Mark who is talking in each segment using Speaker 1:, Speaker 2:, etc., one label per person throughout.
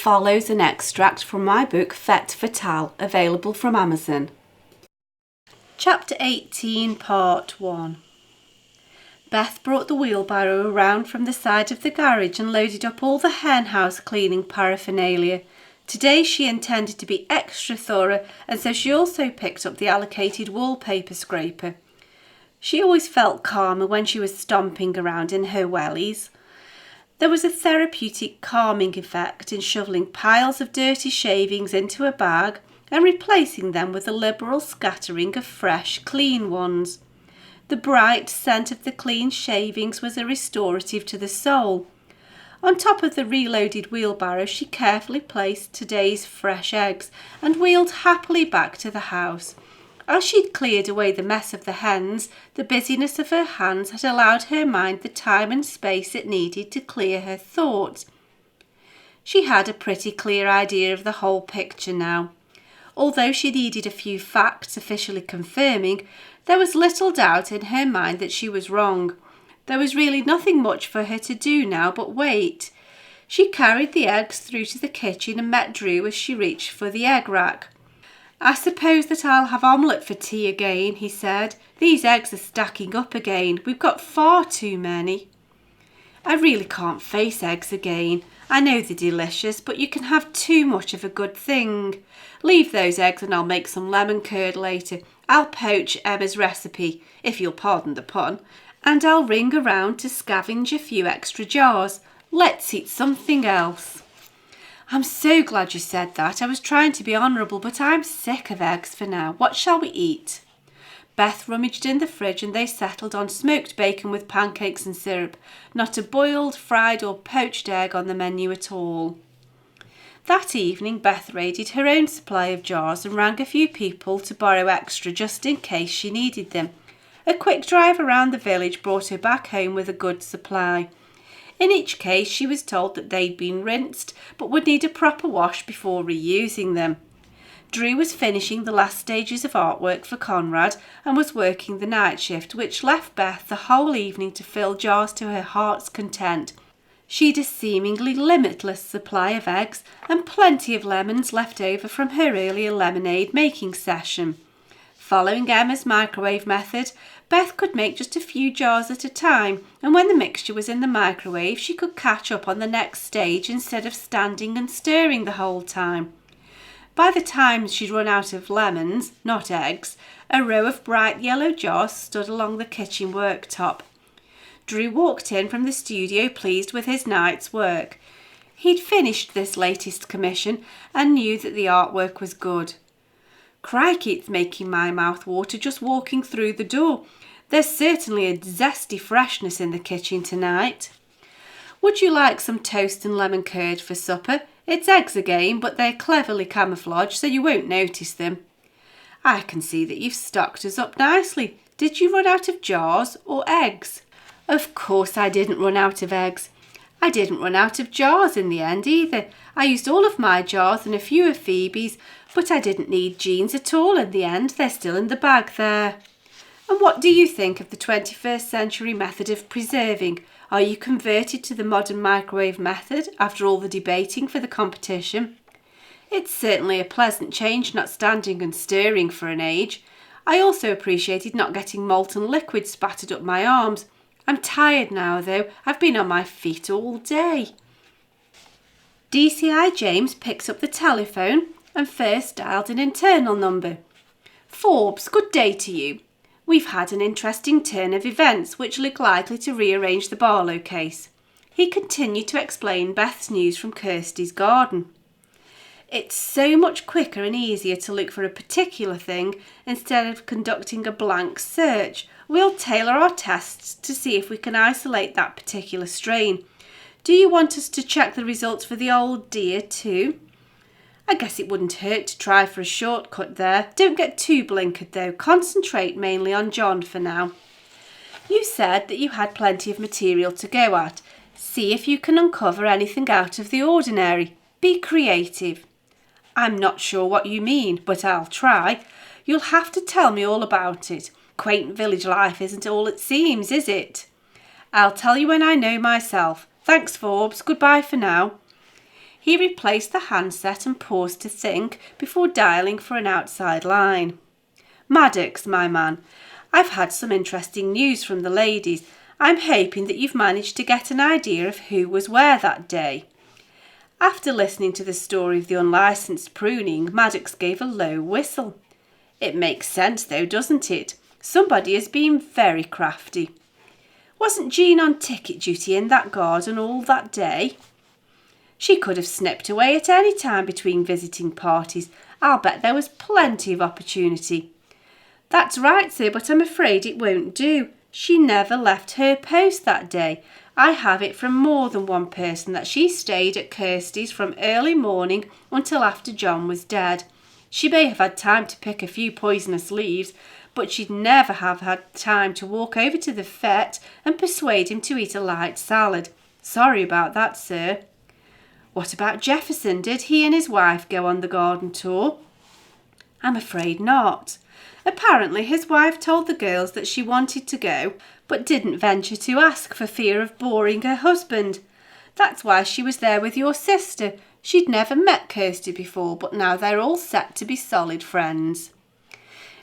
Speaker 1: follows an extract from my book Fête Fatale, available from Amazon. Chapter 18, Part 1. Beth brought the wheelbarrow around from the side of the garage and loaded up all the henhouse cleaning paraphernalia. Today she intended to be extra thorough, and so she also picked up the allocated wallpaper scraper. She always felt calmer when she was stomping around in her wellies. There was a therapeutic calming effect in shoveling piles of dirty shavings into a bag and replacing them with a liberal scattering of fresh, clean ones. The bright scent of the clean shavings was a restorative to the soul. On top of the reloaded wheelbarrow she carefully placed today's fresh eggs and wheeled happily back to the house. As she'd cleared away the mess of the hens, the busyness of her hands had allowed her mind the time and space it needed to clear her thoughts. She had a pretty clear idea of the whole picture now. Although she needed a few facts officially confirming, there was little doubt in her mind that she was wrong. There was really nothing much for her to do now but wait. She carried the eggs through to the kitchen and met Drew as she reached for the egg rack. "I suppose that I'll have omelette for tea again," he said. "These eggs are stacking up again. We've got far too many." "I really can't face eggs again. I know they're delicious, but you can have too much of a good thing. Leave those eggs and I'll make some lemon curd later. I'll poach Emma's recipe, if you'll pardon the pun, and I'll ring around to scavenge a few extra jars. Let's eat something else." "I'm so glad you said that. I was trying to be honourable, but I'm sick of eggs for now. What shall we eat?" Beth rummaged in the fridge and they settled on smoked bacon with pancakes and syrup. Not a boiled, fried or poached egg on the menu at all. That evening Beth raided her own supply of jars and rang a few people to borrow extra just in case she needed them. A quick drive around the village brought her back home with a good supply. In each case she was told that they'd been rinsed but would need a proper wash before reusing them. Drew was finishing the last stages of artwork for Conrad and was working the night shift, which left Beth the whole evening to fill jars to her heart's content. She'd a seemingly limitless supply of eggs and plenty of lemons left over from her earlier lemonade making session. Following Emma's microwave method, Beth could make just a few jars at a time, and when the mixture was in the microwave she could catch up on the next stage instead of standing and stirring the whole time. By the time she'd run out of lemons, not eggs, a row of bright yellow jars stood along the kitchen worktop. Drew walked in from the studio pleased with his night's work. He'd finished this latest commission and knew that the artwork was good. "Crikey, it's making my mouth water just walking through the door. There's certainly a zesty freshness in the kitchen tonight. Would you like some toast and lemon curd for supper? It's eggs again, but they're cleverly camouflaged so you won't notice them." "I can see that you've stocked us up nicely. Did you run out of jars or eggs?" "Of course I didn't run out of eggs. I didn't run out of jars in the end either. I used all of my jars and a few of Phoebe's, but I didn't need Jean's at all in the end. They're still in the bag there." "And what do you think of the 21st century method of preserving? Are you converted to the modern microwave method after all the debating for the competition?" "It's certainly a pleasant change not standing and stirring for an age. I also appreciated not getting molten liquid spattered up my arms. I'm tired now though. I've been on my feet all day." DCI James picked up the telephone and first dialed an internal number. "Forbes, good day to you. We've had an interesting turn of events which look likely to rearrange the Barlow case." He continued to explain Beth's news from Kirsty's garden. "It's so much quicker and easier to look for a particular thing instead of conducting a blank search. We'll tailor our tests to see if we can isolate that particular strain. Do you want us to check the results for the old deer too?" "I guess it wouldn't hurt to try for a shortcut there. Don't get too blinkered though. Concentrate mainly on John for now." "You said that you had plenty of material to go at. See if you can uncover anything out of the ordinary. Be creative." "I'm not sure what you mean, but I'll try. You'll have to tell me all about it. Quaint village life isn't all it seems, is it?" "I'll tell you when I know myself. Thanks, Forbes. Goodbye for now." He replaced the handset and paused to think before dialling for an outside line. Maddox, my man, I've had some interesting news from the ladies. I'm hoping that you've managed to get an idea of who was where that day. After listening to the story of the unlicensed pruning, Maddox gave a low whistle. It makes sense though, doesn't it? Somebody has been very crafty. Wasn't Jean on ticket duty in that garden all that day? She could have snipped away at any time between visiting parties. I'll bet there was plenty of opportunity. That's right, sir, but I'm afraid it won't do. She never left her post that day. I have it from more than one person that she stayed at Kirsty's from early morning until after John was dead. She may have had time to pick a few poisonous leaves, but she'd never have had time to walk over to the fete and persuade him to eat a light salad. Sorry about that, sir. What about Jefferson? Did he and his wife go on the garden tour? I'm afraid not. Apparently his wife told the girls that she wanted to go, but didn't venture to ask for fear of boring her husband. That's why she was there with your sister. She'd never met Kirsty before, but now they're all set to be solid friends.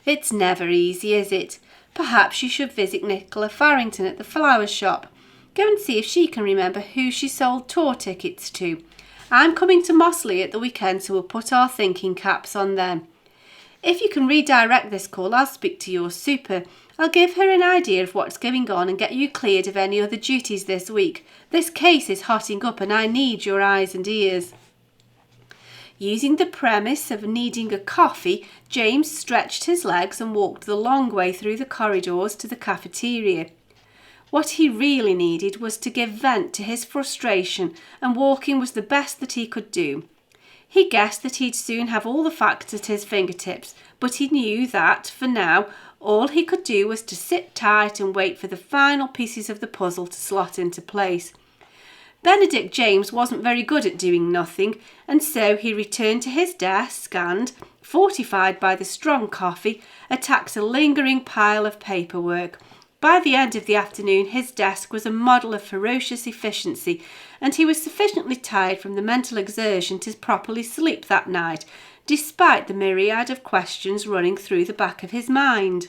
Speaker 1: It's never easy, is it? Perhaps you should visit Nicola Farrington at the flower shop. Go and see if she can remember who she sold tour tickets to. I'm coming to Mossleigh at the weekend, so we'll put our thinking caps on then. If you can redirect this call, I'll speak to your super. I'll give her an idea of what's going on and get you cleared of any other duties this week. This case is hotting up and I need your eyes and ears. Using the premise of needing a coffee, James stretched his legs and walked the long way through the corridors to the cafeteria. What he really needed was to give vent to his frustration, and walking was the best that he could do. He guessed that he'd soon have all the facts at his fingertips, but he knew that, for now, all he could do was to sit tight and wait for the final pieces of the puzzle to slot into place. Benedict James wasn't very good at doing nothing, and so he returned to his desk and, fortified by the strong coffee, attacked a lingering pile of paperwork. By the end of the afternoon, his desk was a model of ferocious efficiency, and he was sufficiently tired from the mental exertion to properly sleep that night, despite the myriad of questions running through the back of his mind.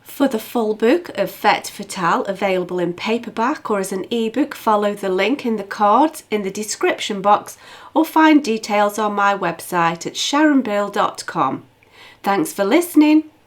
Speaker 1: For the full book of Fête Fatale, available in paperback or as an ebook, follow the link in the cards in the description box or find details on my website at sharonbill.com. Thanks for listening.